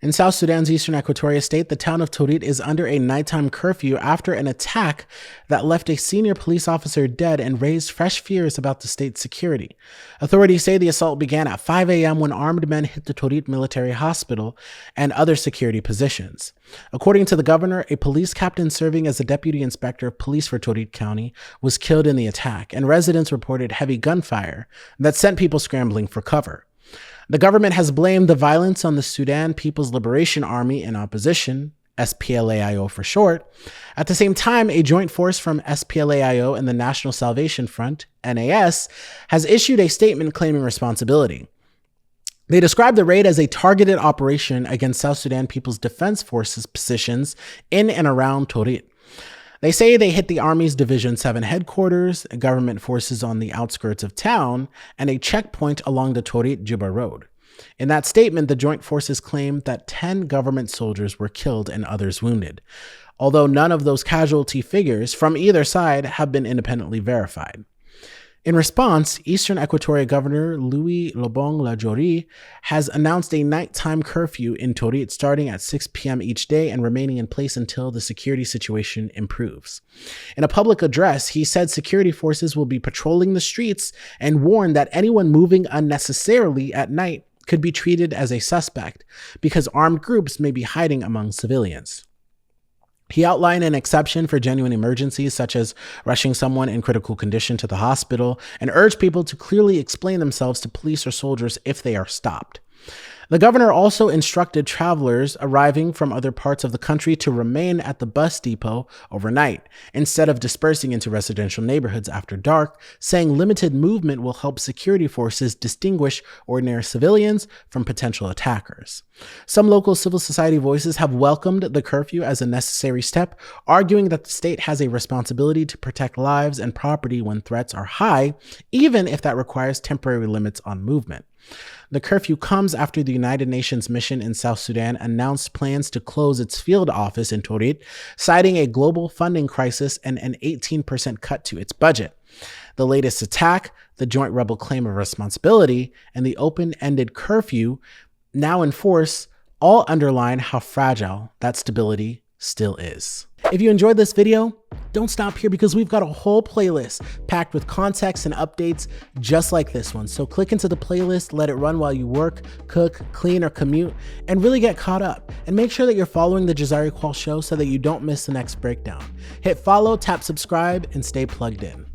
In South Sudan's Eastern Equatoria state, the town of Torit is under a nighttime curfew after an attack that left a senior police officer dead and raised fresh fears about the state's security. Authorities say the assault began at 5 a.m. when armed men hit the Torit military hospital and other security positions. According to the governor, a police captain serving as the deputy inspector of police for Torit County was killed in the attack, and residents reported heavy gunfire that sent people scrambling for cover. The government has blamed the violence on the Sudan People's Liberation Army in opposition, SPLA-IO for short. At the same time, a joint force from SPLA-IO and the National Salvation Front, NAS, has issued a statement claiming responsibility. They described the raid as a targeted operation against South Sudan People's Defense Forces positions in and around Torit. They say they hit the Army's Division 7 headquarters, government forces on the outskirts of town, and a checkpoint along the Torit-Juba Road. In that statement, the joint forces claimed that 10 government soldiers were killed and others wounded, although none of those casualty figures from either side have been independently verified. In response, Eastern Equatoria Governor Louis Lobong Lajori has announced a nighttime curfew in Torit starting at 6 p.m. each day and remaining in place until the security situation improves. In a public address, he said security forces will be patrolling the streets and warned that anyone moving unnecessarily at night could be treated as a suspect because armed groups may be hiding among civilians. He outlined an exception for genuine emergencies, such as rushing someone in critical condition to the hospital, and urged people to clearly explain themselves to police or soldiers if they are stopped. The governor also instructed travelers arriving from other parts of the country to remain at the bus depot overnight, instead of dispersing into residential neighborhoods after dark, saying limited movement will help security forces distinguish ordinary civilians from potential attackers. Some local civil society voices have welcomed the curfew as a necessary step, arguing that the state has a responsibility to protect lives and property when threats are high, even if that requires temporary limits on movement. The curfew comes after the United Nations mission in South Sudan announced plans to close its field office in Torit, citing a global funding crisis and an 18% cut to its budget. The latest attack, the joint rebel claim of responsibility, and the open-ended curfew now in force all underline how fragile that stability still is. If you enjoyed this video, don't stop here because we've got a whole playlist packed with context and updates just like this one. So click into the playlist, let it run while you work, cook, clean, or commute, and really get caught up. And make sure that you're following the Jazari Kual show so that you don't miss the next breakdown. Hit follow, tap subscribe, and stay plugged in.